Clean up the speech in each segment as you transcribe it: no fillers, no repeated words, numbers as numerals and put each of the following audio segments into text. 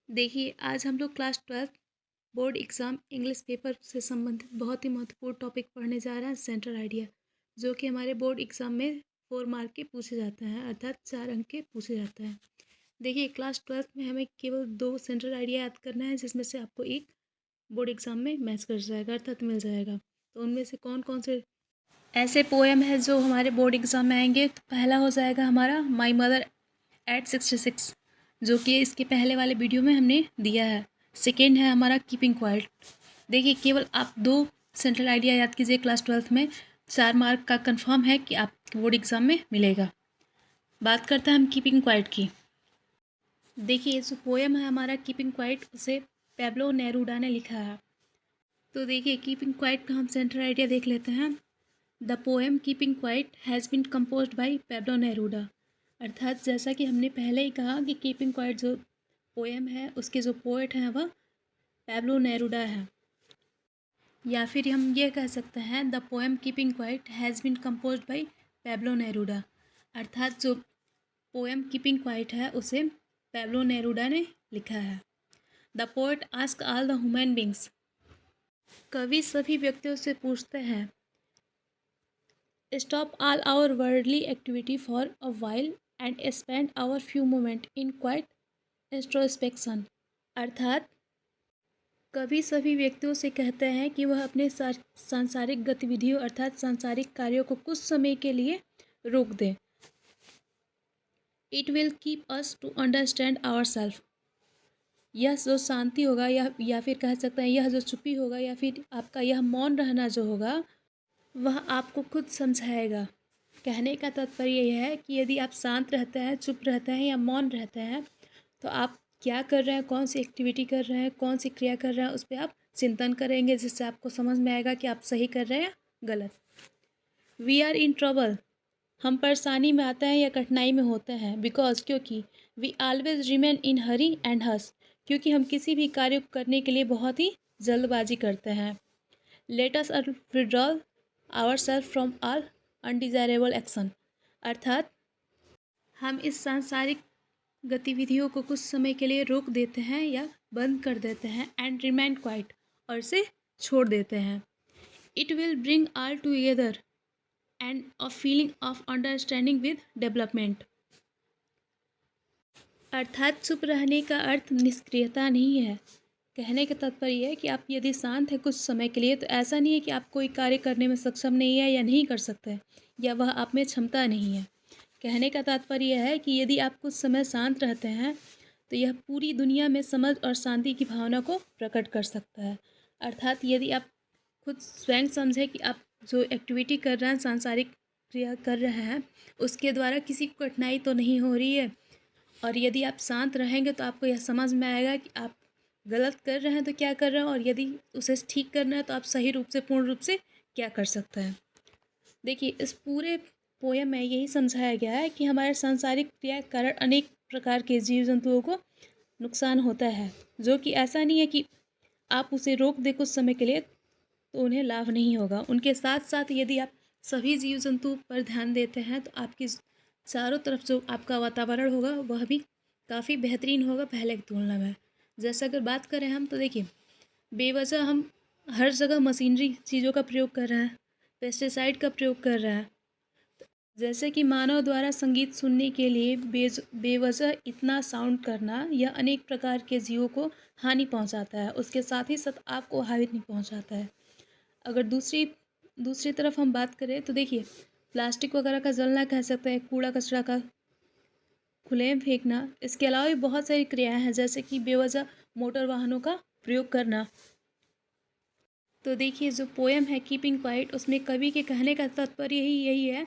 देखिए, आज हम लोग class 12th board exam English paper से संबंधित बहुत ही महत्वपूर्ण टॉपिक पढ़ने जा रहे हैं सेंट्रल आइडिया, जो कि हमारे बोर्ड एग्ज़ाम में 4 मार्क के पूछे जाते हैं, अर्थात 4 अंक के पूछे जाते हैं। देखिए, क्लास 12th में हमें केवल 2 सेंट्रल आइडिया याद करना है, जिसमें से आपको एक बोर्ड एग्ज़ाम में मैच कर जाएगा, अर्थात मिल जाएगा। तो उनमें से कौन-कौन से ऐसे पोएम हैं जो हमारे बोर्ड एग्ज़ाम में आएँगे? तो पहला हो जाएगा हमारा माई मदर एट 66, जो कि इसके पहले वाले वीडियो में हमने दिया है। सेकेंड है हमारा कीपिंग क्वाइट। देखिए, केवल आप 2 सेंट्रल आइडिया याद कीजिए क्लास 12th में, 4 मार्क का कंफर्म है कि आपके बोर्ड एग्ज़ाम में मिलेगा। बात करते हैं हम कीपिंग क्वाइट की। देखिए, जो पोएम है हमारा कीपिंग क्वाइट, उसे पैब्लो नेरूडा ने लिखा है। तो देखिए, कीपिंग क्वाइट का हम सेंट्रल आइडिया देख लेते हैं। The poem Keeping Quiet has been composed by Pablo Neruda. अर्थात जैसा कि हमने पहले ही कहा कि कीपिंग क्वाइट जो पोएम है, उसके जो पोएट हैं वह पैब्लो नेरूडा है। या फिर हम ये कह सकते हैं the poem Keeping Quiet has been composed by Pablo Neruda. अर्थात जो पोएम कीपिंग क्वाइट है उसे पैब्लो नेरूडा ने लिखा है। The poet ask all the human beings. कवि सभी व्यक्तियों से पूछते हैं, stop all our worldly activity for a while and spend our few moment in quite introspection. अर्थात कवि सभी व्यक्तियों से कहते हैं कि वह अपने सांसारिक गतिविधियों अर्थात सांसारिक कार्यों को कुछ समय के लिए रोक दें। It will keep us to understand our self. यह जो शांति होगा या फिर कह सकते हैं यह जो चुप्पी होगा या फिर आपका यह मौन रहना जो होगा, वह आपको खुद समझाएगा। कहने का तात्पर्य यह है कि यदि आप शांत रहते हैं, चुप रहते हैं या मौन रहते हैं, तो आप क्या कर रहे हैं, कौन सी एक्टिविटी कर रहे हैं, कौन सी क्रिया कर रहे हैं, उस पर आप चिंतन करेंगे, जिससे आपको समझ में आएगा कि आप सही कर रहे हैं या गलत। We are in trouble. हम परेशानी में आते हैं या कठिनाई में होते हैं। बिकॉज क्योंकि we always remain in hurry and haste. क्योंकि हम किसी भी कार्य को करने के लिए बहुत ही जल्दबाजी करते हैं। Let us withdrawal our self from all undesirable action. अर्थात हम इस सांसारिक गतिविधियों को कुछ समय के लिए रोक देते हैं या बंद कर देते हैं एंड रिमेन क्वाइट, और इसे छोड़ देते हैं। It will bring all together and a feeling of understanding with development. अर्थात चुप रहने का अर्थ निष्क्रियता नहीं है। कहने का तात्पर्य है कि आप यदि शांत हैं कुछ समय के लिए, तो ऐसा नहीं है कि आप कोई कार्य करने में सक्षम नहीं है या नहीं कर सकते या वह आप में क्षमता नहीं है। कहने का तात्पर्य यह है कि यदि आप कुछ समय शांत रहते हैं, तो यह पूरी दुनिया में समझ और शांति की भावना को प्रकट कर सकता है। अर्थात यदि आप खुद स्वयं समझें कि आप जो एक्टिविटी कर रहे हैं, सांसारिक क्रिया कर रहे हैं, उसके द्वारा किसी को कठिनाई तो नहीं हो रही है, और यदि आप शांत रहेंगे तो आपको यह समझ में आएगा कि आप गलत कर रहे हैं तो क्या कर रहे हैं, और यदि उसे ठीक करना है तो आप सही रूप से, पूर्ण रूप से क्या कर सकते हैं। देखिए, इस पूरे पोयम में यही समझाया गया है कि हमारे सांसारिक क्रिया के कारण अनेक प्रकार के जीव जंतुओं को नुकसान होता है, जो कि ऐसा नहीं है कि आप उसे रोक दें कुछ समय के लिए तो उन्हें लाभ नहीं होगा। उनके साथ साथ यदि आप सभी जीव जंतु पर ध्यान देते हैं, तो आपकी चारों तरफ जो आपका वातावरण होगा वह भी काफ़ी बेहतरीन होगा पहले की तुलना में। जैसे अगर बात करें हम, तो देखिए, बेवजह हम हर जगह मशीनरी चीज़ों का प्रयोग कर रहे हैं, पेस्टिसाइड का प्रयोग कर रहे हैं। जैसे कि मानव द्वारा संगीत सुनने के लिए बेवजह इतना साउंड करना, यह अनेक प्रकार के जीवों को हानि पहुंचाता है, उसके साथ ही साथ आपको हानि पहुंचाता है। अगर दूसरी तरफ हम बात करें, तो देखिए, प्लास्टिक वगैरह का जलना, कह सकते हैं कूड़ा कचरा का खुले में फेंकना, इसके अलावा भी बहुत सारी क्रियाएं हैं, जैसे कि बेवजह मोटर वाहनों का प्रयोग करना। तो देखिए, जो पोएम है कीपिंग क्वाइट, उसमें कवि के कहने का तात्पर्य ही यही है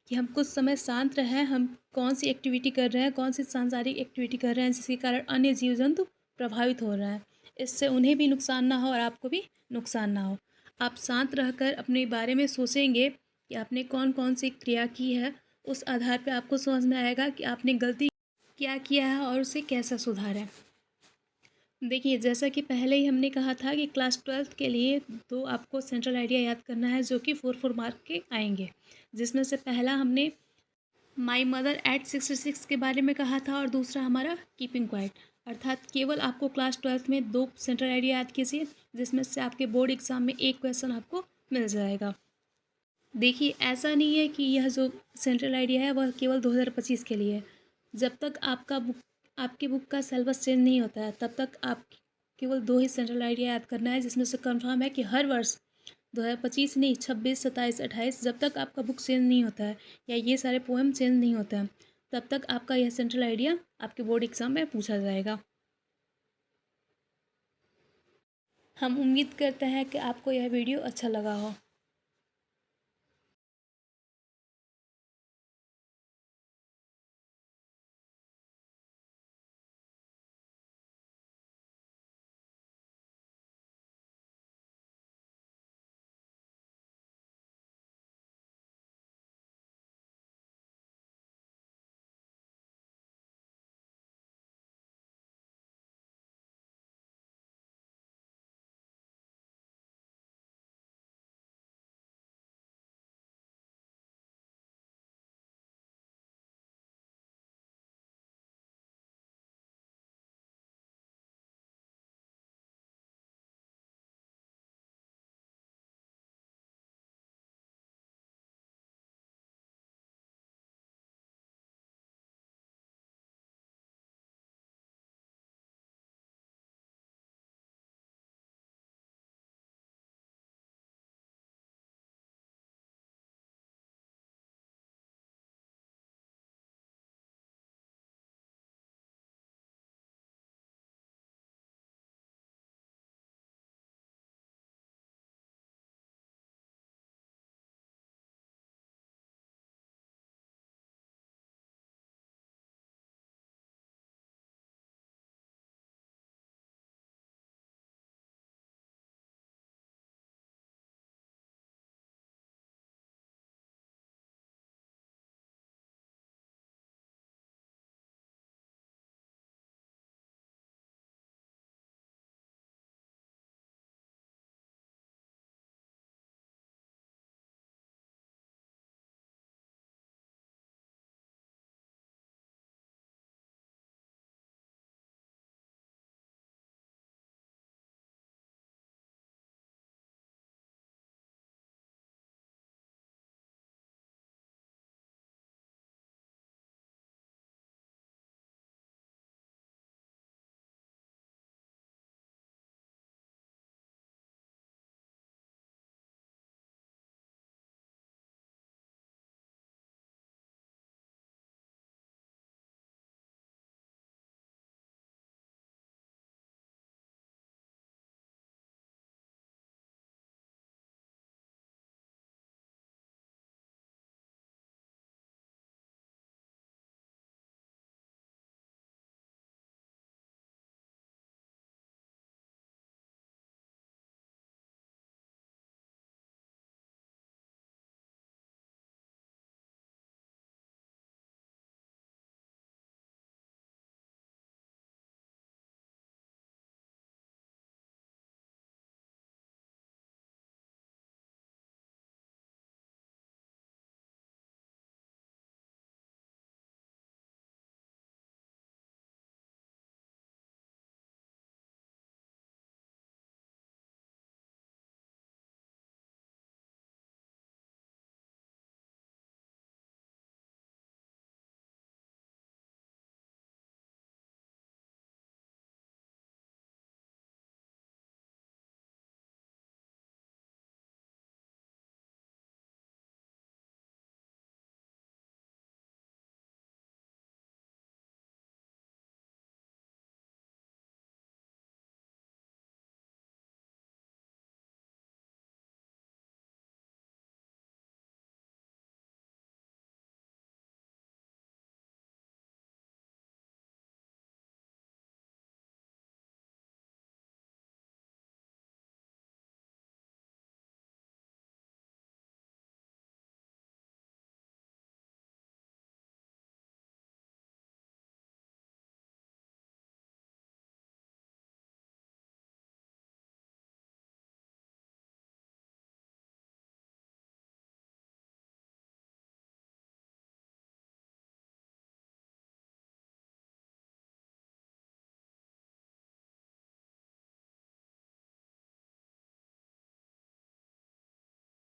कि हम कुछ समय शांत रहें, हम कौन सी एक्टिविटी कर रहे हैं, कौन सी सांसारिक एक्टिविटी कर रहे हैं जिसके कारण अन्य जीव जंतु प्रभावित हो रहे हैं, इससे उन्हें भी नुकसान ना हो और आपको भी नुकसान ना हो। आप शांत रहकर अपने बारे में सोचेंगे कि आपने कौन कौन सी क्रिया की है, उस आधार पर आपको समझ में आएगा कि आपने गलती क्या किया है और उसे कैसे सुधारें। देखिए, जैसा कि पहले ही हमने कहा था कि क्लास 12th के लिए 2 आपको सेंट्रल आइडिया याद करना है, जो कि 4 मार्क के आएंगे, जिसमें से पहला हमने माई मदर एट 66 के बारे में कहा था और दूसरा हमारा कीपिंग क्वाइट। अर्थात केवल आपको क्लास 12th में 2 सेंट्रल आइडिया याद कीजिए, जिसमें से आपके बोर्ड एग्ज़ाम में 1 क्वेश्चन आपको मिल जाएगा। देखिए, ऐसा नहीं है कि यह जो सेंट्रल आइडिया है वह केवल 2025 के लिए है। जब तक आपकी बुक का सिलेबस चेंज नहीं होता है, तब तक आप केवल 2 ही सेंट्रल आइडिया याद करना है, जिसमें से कन्फर्म है कि हर वर्ष 2025 नहीं, 26, 27, 28 जब तक आपका बुक चेंज नहीं होता है या ये सारे पोएम चेंज नहीं होते हैं, तब तक आपका यह सेंट्रल आइडिया आपके बोर्ड एग्ज़ाम में पूछा जाएगा। हम उम्मीद करते हैं कि आपको यह वीडियो अच्छा लगा हो।